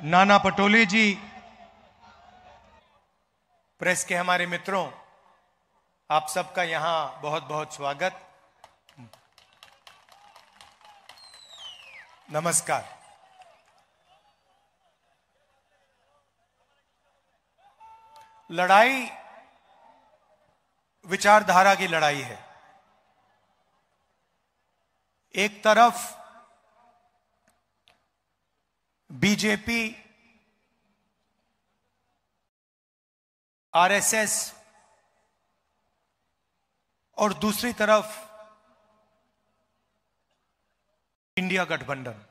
नाना पटोले जी, press के हमारे मित्रों, आप सबका यहां बहुत बहुत स्वागत। नमस्कार। लड़ाई विचारधारा की लड़ाई है। एक तरफ बीजेपी, आरएसएस और दूसरी तरफ इंडिया गठबंधन।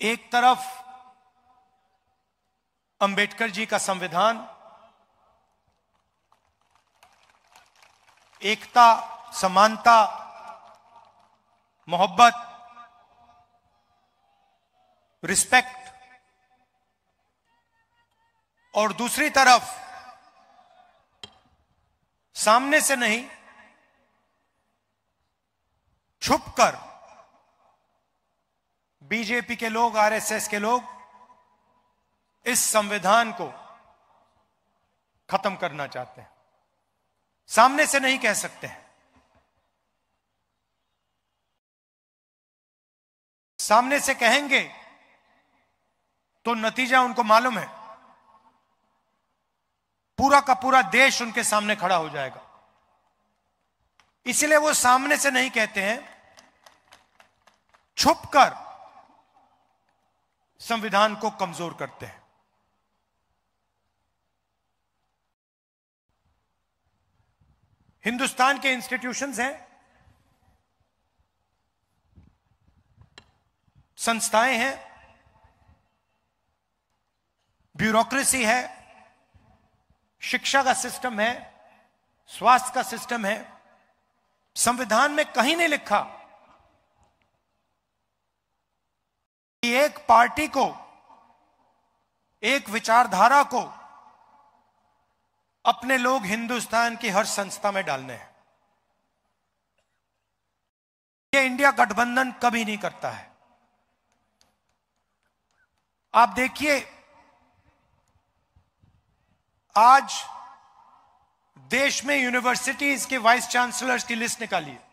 एक तरफ अंबेडकर जी का संविधान, एकता, समानता, मोहब्बत, रिस्पेक्ट, और दूसरी तरफ सामने से नहीं, छुपकर बीजेपी के लोग, आरएसएस के लोग इस संविधान को खत्म करना चाहते हैं। सामने से नहीं कह सकते हैं। सामने से कहेंगे तो नतीजा उनको मालूम है, पूरा का पूरा देश उनके सामने खड़ा हो जाएगा। इसलिए वो सामने से नहीं कहते हैं, छुपकर संविधान को कमजोर करते हैं। हिंदुस्तान के इंस्टीट्यूशंस हैं, संस्थाएं हैं, ब्यूरोक्रेसी है, शिक्षा का सिस्टम है, स्वास्थ्य का सिस्टम है। संविधान में कहीं नहीं लिखा कि एक पार्टी को, एक विचारधारा को अपने लोग हिंदुस्तान की हर संस्था में डालने हैं। यह इंडिया गठबंधन कभी नहीं करता है। आप देखिए, आज देश में यूनिवर्सिटीज के वाइस चांसलर्स की लिस्ट निकाली है।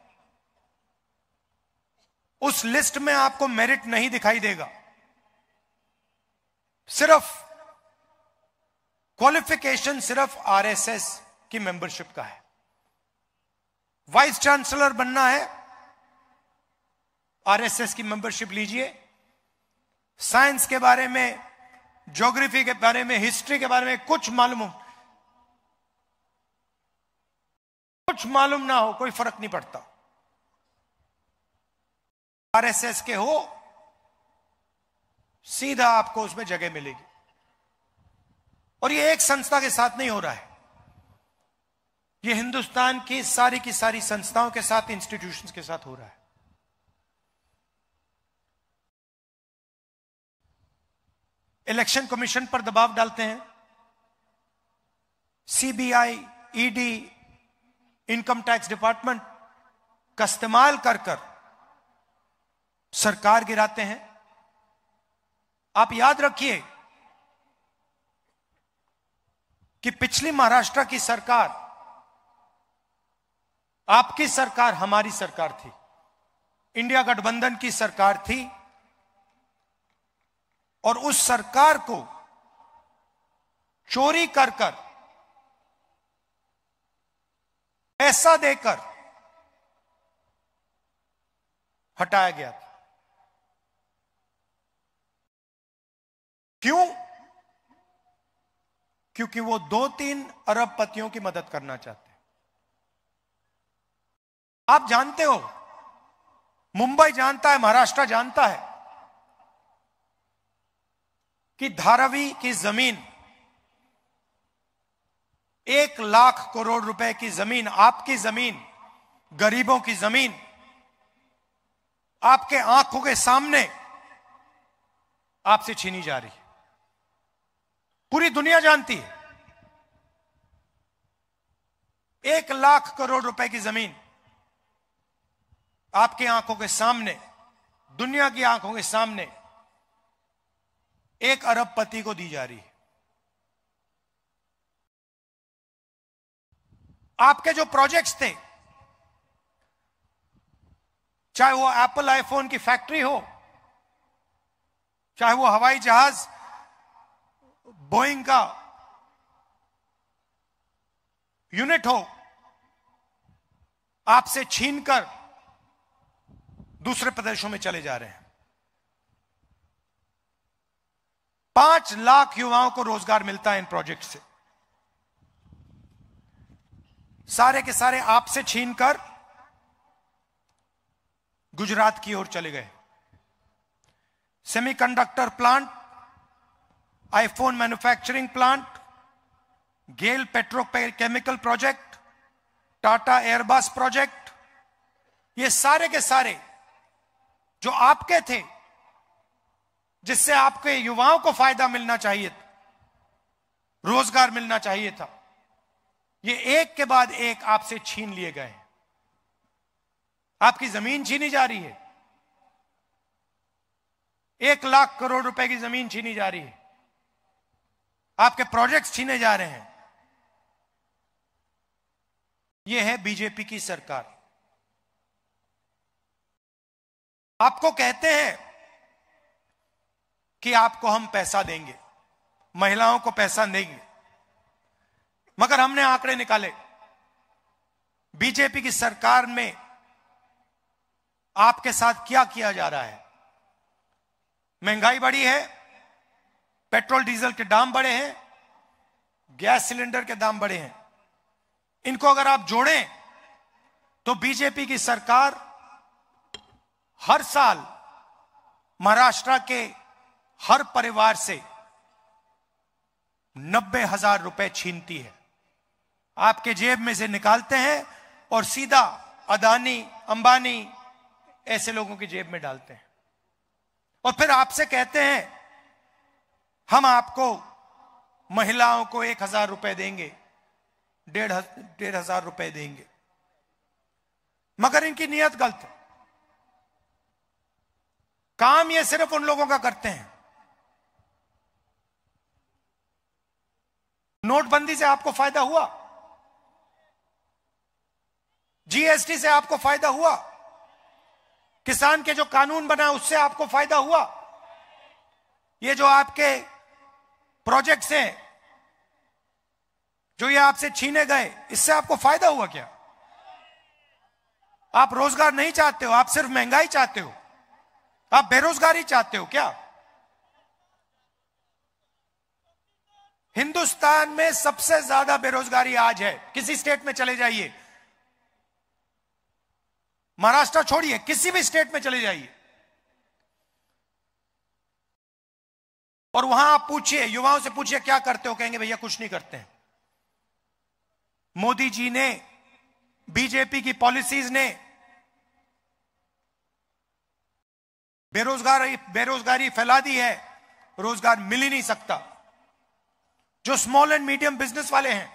उस लिस्ट में आपको मेरिट नहीं दिखाई देगा, सिर्फ क्वालिफिकेशन सिर्फ आरएसएस की मेंबरशिप का है। वाइस चांसलर बनना है, आरएसएस की मेंबरशिप लीजिए। साइंस के बारे में, ज्योग्राफी के बारे में, हिस्ट्री के बारे में कुछ मालूम ना हो, कोई फर्क नहीं पड़ता। आरएसएस के हो, सीधा आपको उसमें जगह मिलेगी। और ये एक संस्था के साथ नहीं हो रहा है, ये हिंदुस्तान की सारी संस्थाओं के साथ, इंस्टीट्यूशंस के साथ हो रहा है। इलेक्शन कमीशन पर दबाव डालते हैं, CBI, ED, income tax department का इस्तेमाल कर सरकार गिराते हैं। आप याद रखिए कि पिछली महाराष्ट्र की सरकार, आपकी सरकार, हमारी सरकार थी, इंडिया गठबंधन की सरकार थी, और उस सरकार को चोरी कर पैसा देकर हटाया गया था। क्यों? क्योंकि वो 2-3 अरबपतियों की मदद करना चाहते हैं। आप जानते हो, मुंबई जानता है, महाराष्ट्र जानता है कि धारावी की जमीन, 1 लाख करोड़ रुपए की जमीन, आपकी जमीन, गरीबों की जमीन, आपके आंखों के सामने आपसे छीनी जा रही है। पूरी दुनिया जानती है। 1 लाख करोड़ रुपए की जमीन आपकी आंखों के सामने दुनिया की आंखों के सामने एक अरबपति को दी जा रही है। आपके जो प्रोजेक्ट्स थे, चाहे वो एप्पल आईफोन की फैक्ट्री हो, चाहे वो हवाई जहाज बोइंग का यूनिट हो, आपसे छीनकर दूसरे प्रदेशों में चले जा रहे हैं। 5 लाख युवाओं को रोजगार मिलता है इन प्रोजेक्ट से। सारे के सारे आपसे छीनकर गुजरात की ओर चले गए। Semiconductor plant, iPhone manufacturing plant, GAIL petrochemical project, Tata Airbus project, ये सारे के सारे जो आपके थे, जिससे आपके युवाओं को फायदा मिलना चाहिए था, रोजगार मिलना चाहिए था, ये एक के बाद एक आपसे छीन लिए गए। आपकी जमीन छीनी जा रही है। 1 लाख करोड़ रुपए की जमीन छीनी जा रही है। आपके प्रोजेक्ट्स छीने जा रहे हैं। यह है बीजेपी की सरकार। आपको कहते हैं कि आपको हम पैसा देंगे, महिलाओं को पैसा देंगे, मगर हमने आंकड़े निकाले। बीजेपी की सरकार में आपके साथ क्या किया जा रहा है। महंगाई बढ़ी है, पेट्रोल डीजल के दाम बढ़े हैं, गैस सिलेंडर के दाम बढ़े हैं। इनको अगर आप जोड़ें तो बीजेपी की सरकार हर साल महाराष्ट्र के हर परिवार से 90,000 रुपए छीनती है। आपके जेब में से निकालते हैं और सीधा अदानी, अंबानी ऐसे लोगों की जेब में डालते हैं। और फिर आपसे कहते हैं हम आपको महिलाओं को 1,000 रुपए देंगे, 1,500 रुपए देंगे। मगर इनकी नीयत गलत है। काम ये सिर्फ उन लोगों का करते हैं। नोटबंदी से आपको फायदा हुआ, जीएसटी से आपको फायदा हुआ, किसान के जो कानून बना उससे आपको फायदा हुआ, ये जो आपके प्रोजेक्ट्स हैं जो ये आपसे छीने गए, इससे आपको फायदा हुआ क्या? आप रोजगार नहीं चाहते हो, आप सिर्फ महंगाई चाहते हो, आप बेरोजगारी चाहते हो क्या? हिंदुस्तान में सबसे ज्यादा बेरोजगारी आज है। किसी स्टेट में चले जाइए, महाराष्ट्र छोड़िए, किसी भी स्टेट में चले जाइए और वहां आप पूछिए, युवाओं से पूछिए क्या करते हो, कहेंगे भैया कुछ नहीं करते हैं। मोदी जी ने, बीजेपी की पॉलिसीज ने बेरोजगारी फैला दी है, रोजगार मिल ही नहीं सकता। जो स्मॉल एंड मीडियम बिजनेस वाले हैं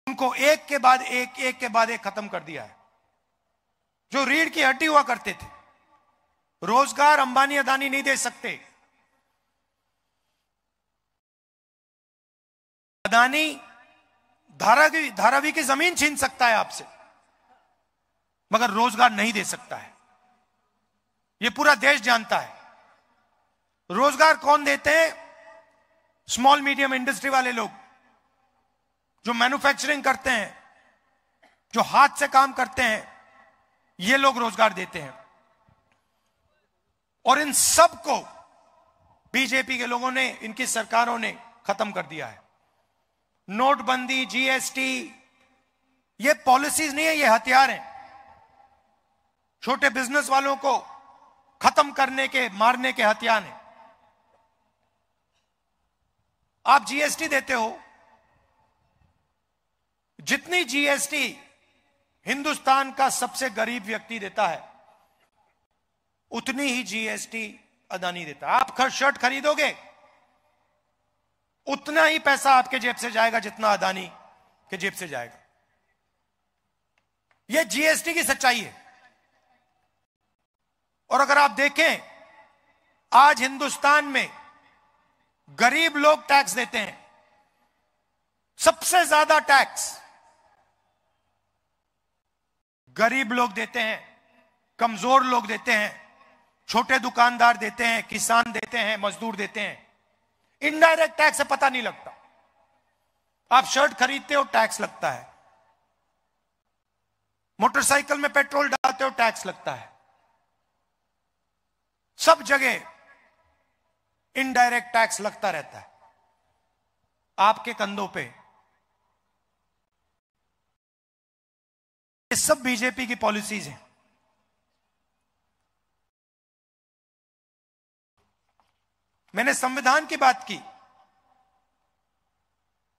उनको एक के बाद एक खत्म कर दिया है। जो रीढ़ की हड्डी हुआ करते थे, रोजगार अंबानी अदानी नहीं दे सकते। अदानी धारावी की जमीन छीन सकता है आपसे, मगर रोजगार नहीं दे सकता है। यह पूरा देश जानता है। रोजगार कौन देते हैं? स्मॉल मीडियम इंडस्ट्री वाले लोग, जो मैन्युफैक्चरिंग करते हैं, जो हाथ से काम करते हैं, ये लोग रोजगार देते हैं। और इन सब को बीजेपी के लोगों ने, इनकी सरकारों ने खत्म कर दिया है। नोटबंदी, जीएसटी, ये पॉलिसीज नहीं है, ये हथियार हैं। छोटे बिजनेस वालों को खत्म करने के, मारने के हथियार हैं। आप जीएसटी देते हो, जितनी जीएसटी हिंदुस्तान का सबसे गरीब व्यक्ति देता है, उतनी ही जीएसटी अदानी देता है। आप शर्ट खरीदोगे, उतना ही पैसा आपके जेब से जाएगा जितना अदानी के जेब से जाएगा। यह जीएसटी की सच्चाई है। और अगर आप देखें, आज हिंदुस्तान में गरीब लोग टैक्स देते हैं, सबसे ज्यादा टैक्स गरीब लोग देते हैं, कमजोर लोग देते हैं, छोटे दुकानदार देते हैं, किसान देते हैं, मजदूर देते हैं। इनडायरेक्ट टैक्स से पता नहीं लगता। आप शर्ट खरीदते हो, टैक्स लगता है। मोटरसाइकिल में पेट्रोल डालते हो, टैक्स लगता है। सब जगह इनडायरेक्ट टैक्स लगता रहता है आपके कंधों पे। ये सब बीजेपी की पॉलिसीज हैं। मैंने संविधान की बात की,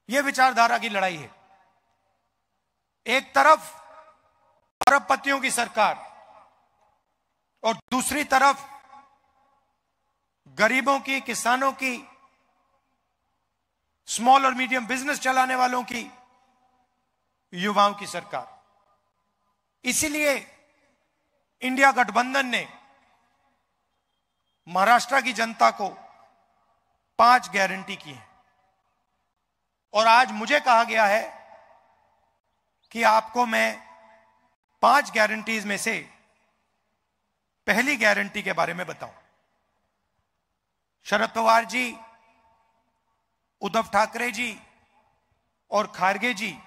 यह विचारधारा की लड़ाई है। एक तरफ अरबपतियों की सरकार और दूसरी तरफ गरीबों की, किसानों की, स्मॉल और मीडियम बिजनेस चलाने वालों की, युवाओं की सरकार। इसीलिए इंडिया गठबंधन ने महाराष्ट्र की जनता को 5 गारंटी की है और आज मुझे कहा गया है कि आपको मैं 5 गारंटीज में से पहली गारंटी के बारे में बताऊं। शरद पवार जी, उद्धव ठाकरे जी और खारगे जी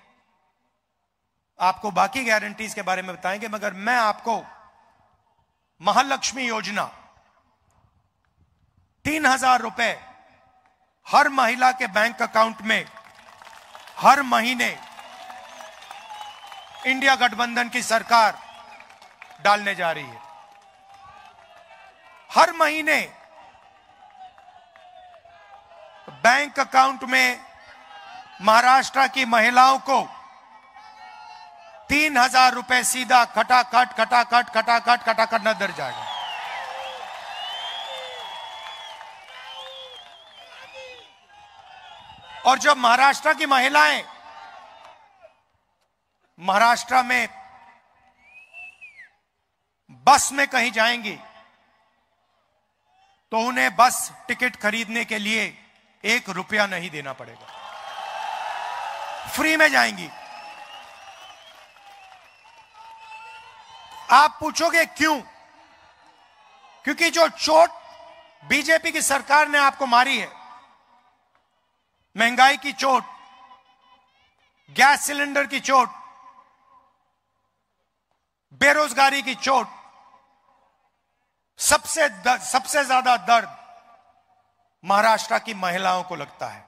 आपको बाकी गारंटीज के बारे में बताएंगे, मगर मैं आपको महालक्ष्मी योजना 3,000 रुपए हर महिला के बैंक अकाउंट में हर महीने इंडिया गठबंधन की सरकार डालने जा रही है। हर महीने बैंक अकाउंट में महाराष्ट्र की महिलाओं को 3,000 रुपए सीधा खटाखट नजर जाएगा। और जब महाराष्ट्र की महिलाएं महाराष्ट्र में बस में कहीं जाएंगी तो उन्हें बस टिकट खरीदने के लिए 1 रुपया नहीं देना पड़ेगा, फ्री में जाएंगी। आप पूछोगे क्यों? क्योंकि जो चोट बीजेपी की सरकार ने आपको मारी है, महंगाई की चोट, गैस सिलेंडर की चोट, बेरोजगारी की चोट, सबसे ज्यादा दर्द महाराष्ट्र की महिलाओं को लगता है।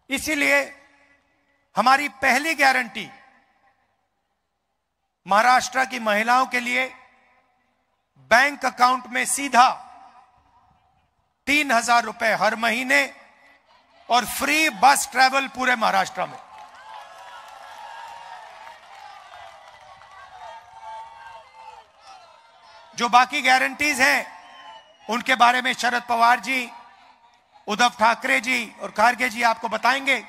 इसीलिए हमारी पहली गारंटी महाराष्ट्र की महिलाओं के लिए बैंक अकाउंट में सीधा 3,000 रुपए हर महीने और फ्री बस ट्रैवल पूरे महाराष्ट्र में। जो बाकी गारंटीज हैं उनके बारे में शरद पवार जी, उद्धव ठाकरे जी और खारगे जी आपको बताएंगे।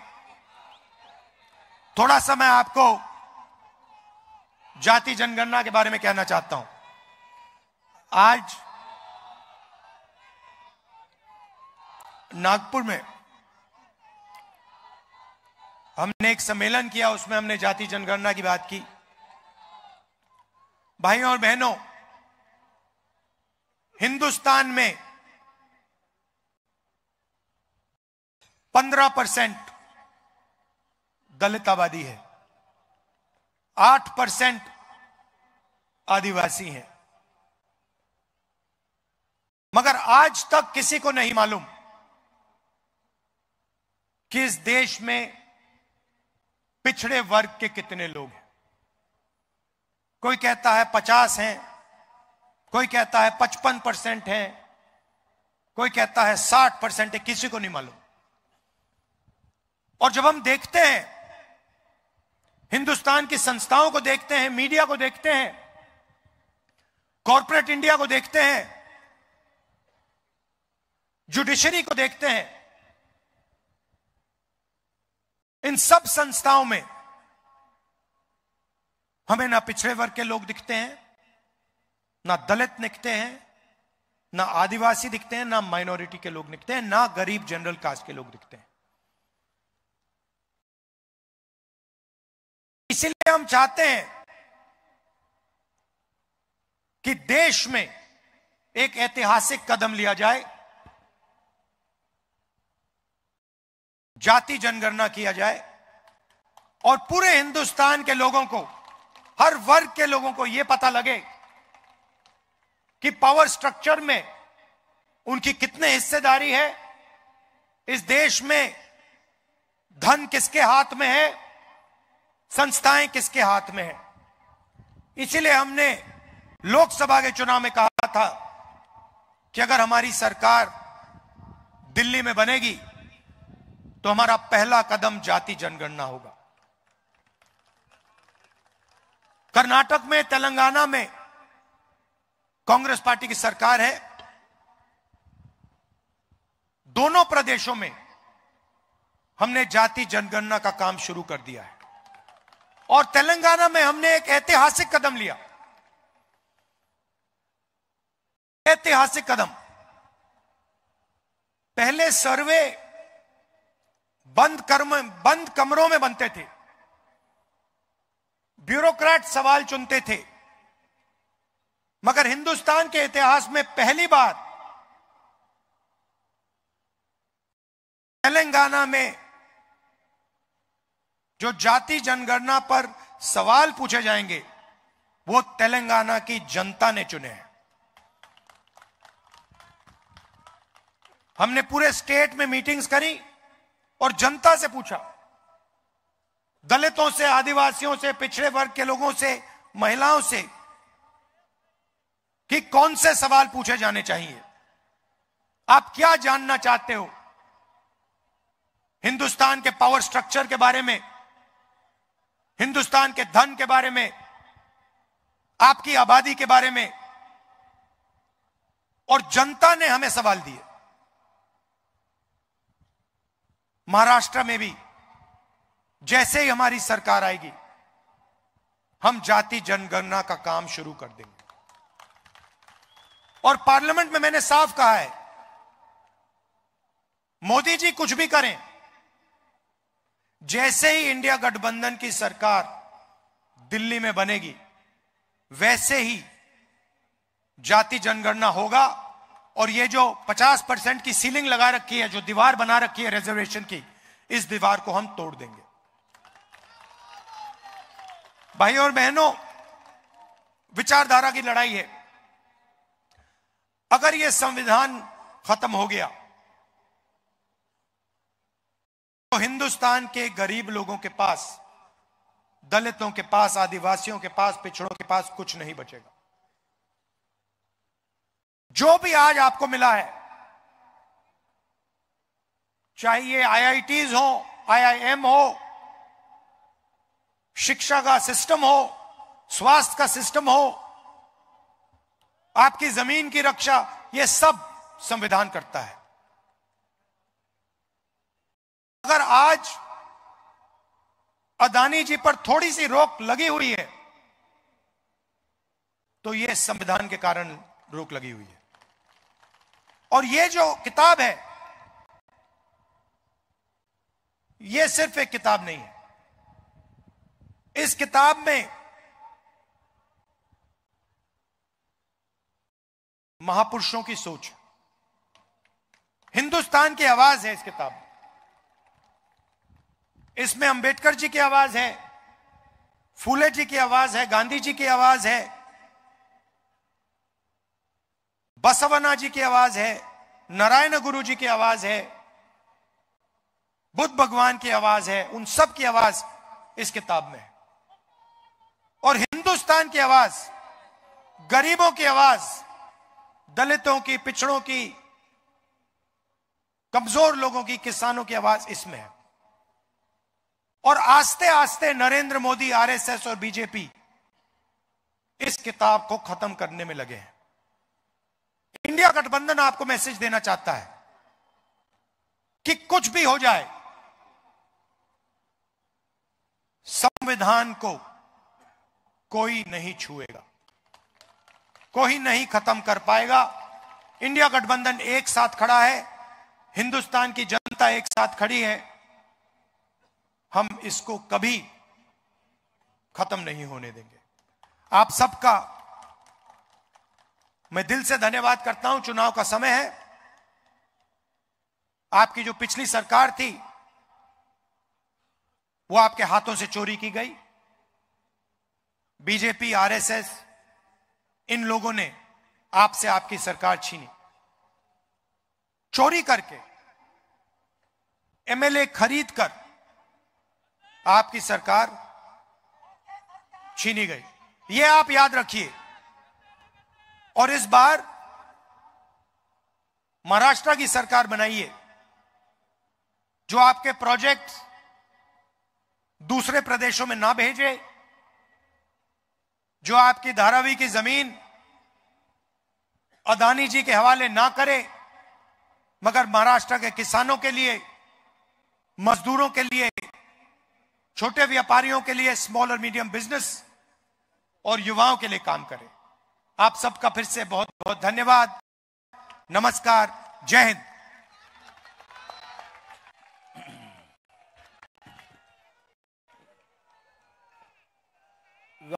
थोड़ा सा मैं आपको जाति जनगणना के बारे में कहना चाहता हूं। आज नागपुर में हमने एक सम्मेलन किया, उसमें हमने जाति जनगणना की बात की। भाइयों और बहनों, हिंदुस्तान में 15% दलित आबादी है, 8% आदिवासी हैं, मगर आज तक किसी को नहीं मालूम कि इस देश में पिछड़े वर्ग के कितने लोग हैं। कोई कहता है 50 हैं, कोई कहता है 55% हैं, कोई कहता है 60% है, किसी को नहीं मालूम। और जब हम देखते हैं, हिंदुस्तान की संस्थाओं को देखते हैं, मीडिया को देखते हैं, कॉर्पोरेट इंडिया को देखते हैं, जुडिशरी को देखते हैं, इन सब संस्थाओं में हमें ना पिछड़े वर्ग के लोग दिखते हैं, ना दलित दिखते हैं, ना आदिवासी दिखते हैं, ना माइनॉरिटी के लोग दिखते हैं, ना गरीब जनरल कास्ट के लोग दिखते हैं। इसलिए हम चाहते हैं कि देश में एक ऐतिहासिक कदम लिया जाए, जाति जनगणना किया जाए और पूरे हिंदुस्तान के लोगों को, हर वर्ग के लोगों को यह पता लगे कि पावर स्ट्रक्चर में उनकी कितनी हिस्सेदारी है, इस देश में धन किसके हाथ में है, संस्थाएं किसके हाथ में है। इसीलिए हमने लोकसभा के चुनाव में कहा था कि अगर हमारी सरकार दिल्ली में बनेगी तो हमारा पहला कदम जाति जनगणना होगा। कर्नाटक में, तेलंगाना में कांग्रेस पार्टी की सरकार है। दोनों प्रदेशों में हमने जाति जनगणना का काम शुरू कर दिया है और तेलंगाना में हमने एक ऐतिहासिक कदम लिया। ऐतिहासिक कदम। पहले सर्वे बंद कमरों में बनते थे, ब्यूरोक्रेट सवाल चुनते थे, मगर हिंदुस्तान के इतिहास में पहली बार तेलंगाना में जो जाति जनगणना पर सवाल पूछे जाएंगे वो तेलंगाना की जनता ने चुने हैं। हमने पूरे स्टेट में मीटिंग्स करी और जनता से पूछा, दलितों से, आदिवासियों से, पिछड़े वर्ग के लोगों से, महिलाओं से, कि कौन से सवाल पूछे जाने चाहिए, आप क्या जानना चाहते हो हिंदुस्तान के पावर स्ट्रक्चर के बारे में, हिंदुस्तान के धन के बारे में, आपकी आबादी के बारे में। और जनता ने हमें सवाल दिए। महाराष्ट्र में भी जैसे ही हमारी सरकार आएगी हम जाति जनगणना का काम शुरू कर देंगे। और पार्लियामेंट में मैंने साफ कहा है, मोदी जी कुछ भी करें, जैसे ही इंडिया गठबंधन की सरकार दिल्ली में बनेगी वैसे ही जाति जनगणना होगा। और ये जो 50% की सीलिंग लगा रखी है, जो दीवार बना रखी है रिजर्वेशन की, इस दीवार को हम तोड़ देंगे। भाई और बहनों, विचारधारा की लड़ाई है। अगर यह संविधान खत्म हो गया तो हिंदुस्तान के गरीब लोगों के पास, दलितों के पास, आदिवासियों के पास, पिछड़ों के पास कुछ नहीं बचेगा। जो भी आज आपको मिला है, चाहे ये आईआईटीज हो, आईआईएम हो, शिक्षा का सिस्टम हो, स्वास्थ्य का सिस्टम हो, आपकी जमीन की रक्षा, ये सब संविधान करता है। अगर आज अदानी जी पर थोड़ी सी रोक लगी हुई है तो यह संविधान के कारण रोक लगी हुई है। और ये जो किताब है, ये सिर्फ एक किताब नहीं है। इस किताब में महापुरुषों की सोच, हिंदुस्तान की आवाज है इस किताब में। इसमें अंबेडकर जी की आवाज है, फूले जी की आवाज है, गांधी जी की आवाज है, बसवन्ना जी की आवाज है, नारायण गुरु जी की आवाज है, बुद्ध भगवान की आवाज है। उन सब की आवाज इस किताब में है। और हिंदुस्तान की आवाज, गरीबों की आवाज, दलितों की, पिछड़ों की, कमजोर लोगों की, किसानों की आवाज इसमें है। और आस्ते आस्ते नरेंद्र मोदी, आरएसएस और बीजेपी इस किताब को खत्म करने में लगे हैं। इंडिया गठबंधन आपको मैसेज देना चाहता है कि कुछ भी हो जाए, संविधान को कोई नहीं छुएगा, कोई नहीं खत्म कर पाएगा। इंडिया गठबंधन एक साथ खड़ा है, हिंदुस्तान की जनता एक साथ खड़ी है। हम इसको कभी खत्म नहीं होने देंगे। आप सबका मैं दिल से धन्यवाद करता हूं। चुनाव का समय है। आपकी जो पिछली सरकार थी वो आपके हाथों से चोरी की गई। बीजेपी, आरएसएस, इन लोगों ने आपसे आपकी सरकार छीनी। चोरी करके, एमएलए खरीद कर आपकी सरकार छीनी गई। यह आप याद रखिए। और इस बार महाराष्ट्र की सरकार बनाइए, जो आपके प्रोजेक्ट दूसरे प्रदेशों में ना भेजे, जो आपकी धारावी की जमीन अदानी जी के हवाले ना करे, मगर महाराष्ट्र के किसानों के लिए, मजदूरों के लिए, छोटे व्यापारियों के लिए, स्मॉल और मीडियम बिजनेस और युवाओं के लिए काम करे। आप सबका फिर से बहुत बहुत धन्यवाद। नमस्कार। जय हिंद।